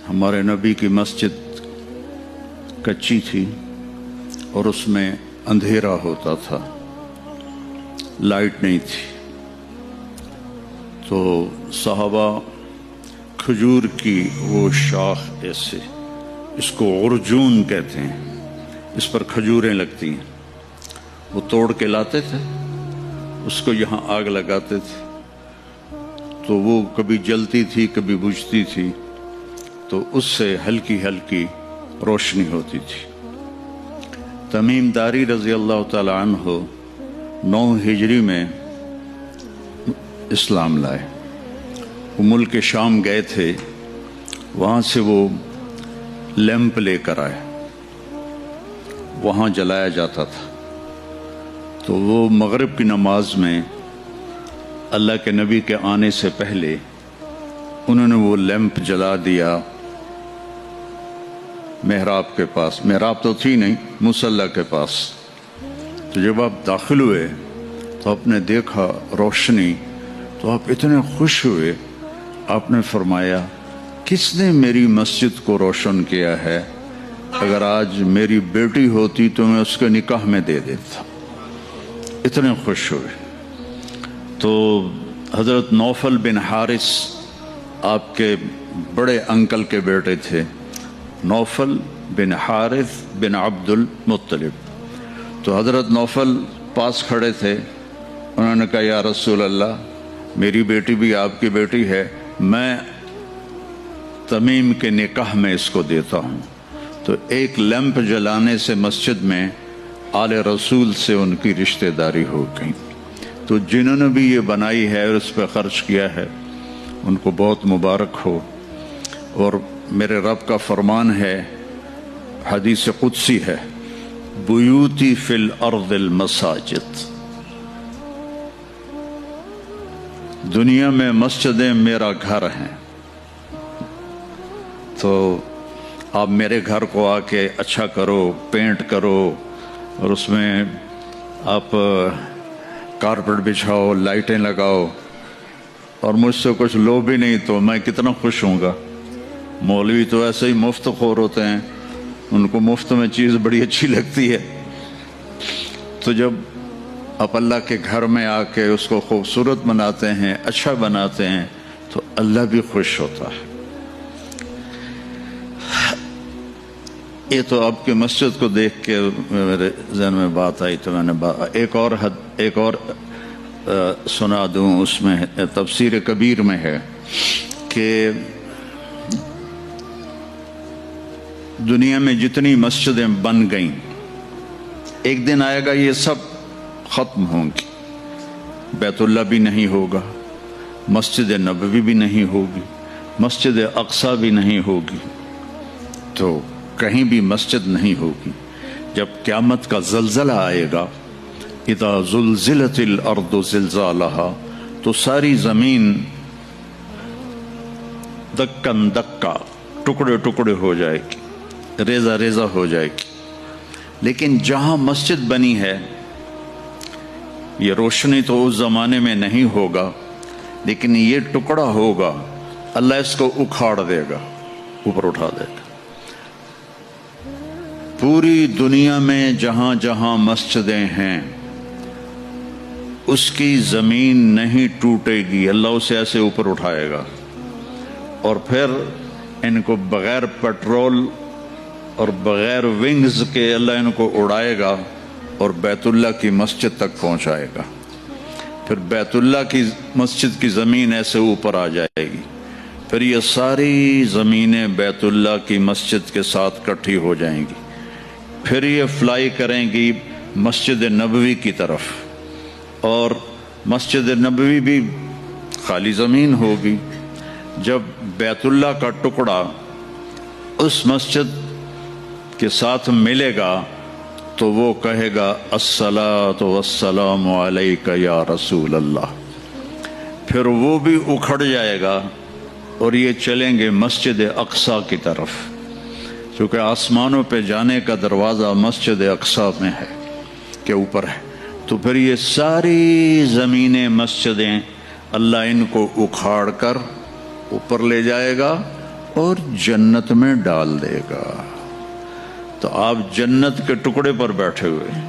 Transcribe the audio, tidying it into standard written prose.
ہمارے نبی کی مسجد کچی تھی اور اس میں اندھیرا ہوتا تھا، لائٹ نہیں تھی، تو صحابہ کھجور کی وہ شاخ ایسے، اس کو عرجون کہتے ہیں، اس پر کھجوریں لگتی ہیں، وہ توڑ کے لاتے تھے، اس کو یہاں آگ لگاتے تھے تو وہ کبھی جلتی تھی کبھی بجھتی تھی، تو اس سے ہلکی ہلکی روشنی ہوتی تھی۔ تمیم داری رضی اللہ تعالی عنہ 9 ہجری میں اسلام لائے۔ وہ ملک شام گئے تھے، وہاں سے وہ لیمپ لے کر آئے، وہاں جلایا جاتا تھا، تو وہ مغرب کی نماز میں اللہ کے نبی کے آنے سے پہلے انہوں نے وہ لیمپ جلا دیا محراب کے پاس، محراب تو تھی نہیں، مصلی کے پاس۔ تو جب آپ داخل ہوئے تو آپ نے دیکھا روشنی، تو آپ اتنے خوش ہوئے، آپ نے فرمایا کس نے میری مسجد کو روشن کیا ہے؟ اگر آج میری بیٹی ہوتی تو میں اس کے نکاح میں دے دیتا۔ اتنے خوش ہوئے۔ تو حضرت نوفل بن حارث آپ کے بڑے انکل کے بیٹے تھے، نوفل بن حارث بن عبد المطلب۔ تو حضرت نوفل پاس کھڑے تھے، انہوں نے کہا یا رسول اللہ، میری بیٹی بھی آپ کی بیٹی ہے، میں تمیم کے نکاح میں اس کو دیتا ہوں۔ تو ایک لیمپ جلانے سے مسجد میں آل رسول سے ان کی رشتہ داری ہو گئی۔ تو جنہوں نے بھی یہ بنائی ہے اور اس پہ خرچ کیا ہے، ان کو بہت مبارک ہو۔ اور میرے رب کا فرمان ہے، حدیث قدسی ہے، بیوتی فی الارض المساجد، دنیا میں مسجدیں میرا گھر ہیں۔ تو آپ میرے گھر کو آ کے اچھا کرو، پینٹ کرو، اور اس میں آپ کارپیٹ بچھاؤ، لائٹیں لگاؤ، اور مجھ سے کچھ لو بھی نہیں تو میں کتنا خوش ہوں گا۔ مولوی تو ایسے ہی مفت خور ہوتے ہیں، ان کو مفت میں چیز بڑی اچھی لگتی ہے۔ تو جب آپ اللہ کے گھر میں آ کے اس کو خوبصورت بناتے ہیں، اچھا بناتے ہیں، تو اللہ بھی خوش ہوتا ہے۔ یہ تو آپ کی مسجد کو دیکھ کے میرے ذہن میں بات آئی، تو میں نے ایک اور سنا دوں۔ اس میں تفسیر کبیر میں ہے کہ دنیا میں جتنی مسجدیں بن گئیں، ایک دن آئے گا یہ سب ختم ہوں گی، بیت اللہ بھی نہیں ہوگا، مسجد نبوی بھی نہیں ہوگی، مسجد اقصی بھی نہیں ہوگی، تو کہیں بھی مسجد نہیں ہوگی۔ جب قیامت کا زلزلہ آئے گا، اذا زلزلت الارض زلزالہا، تو ساری زمین دکن دکا، ٹکڑے ٹکڑے ہو جائے گی، ریزہ ریزہ ہو جائے گی۔ لیکن جہاں مسجد بنی ہے، یہ روشنی تو اس زمانے میں نہیں ہوگا، لیکن یہ ٹکڑا ہوگا، اللہ اس کو اکھاڑ دے گا، اوپر اٹھا دے گا۔ پوری دنیا میں جہاں جہاں مسجدیں ہیں، اس کی زمین نہیں ٹوٹے گی، اللہ اسے ایسے اوپر اٹھائے گا، اور پھر ان کو بغیر پیٹرول اور بغیر ونگز کے اللہ ان کو اڑائے گا اور بیت اللہ کی مسجد تک پہنچائے گا۔ پھر بیت اللہ کی مسجد کی زمین ایسے اوپر آ جائے گی، پھر یہ ساری زمینیں بیت اللہ کی مسجد کے ساتھ کٹھی ہو جائیں گی، پھر یہ فلائی کریں گی مسجد نبوی کی طرف، اور مسجد نبوی بھی خالی زمین ہوگی۔ جب بیت اللہ کا ٹکڑا اس مسجد کے ساتھ ملے گا تو وہ کہے گا الصلاۃ والسلام علیک یا رسول اللہ، پھر وہ بھی اکھڑ جائے گا اور یہ چلیں گے مسجد اقصی کی طرف، کیونکہ آسمانوں پہ جانے کا دروازہ مسجد اقصی میں ہے کہ اوپر ہے۔ تو پھر یہ ساری زمینیں مسجدیں اللہ ان کو اکھاڑ کر اوپر لے جائے گا اور جنت میں ڈال دے گا۔ تو آپ جنت کے ٹکڑے پر بیٹھے ہوئے ہیں،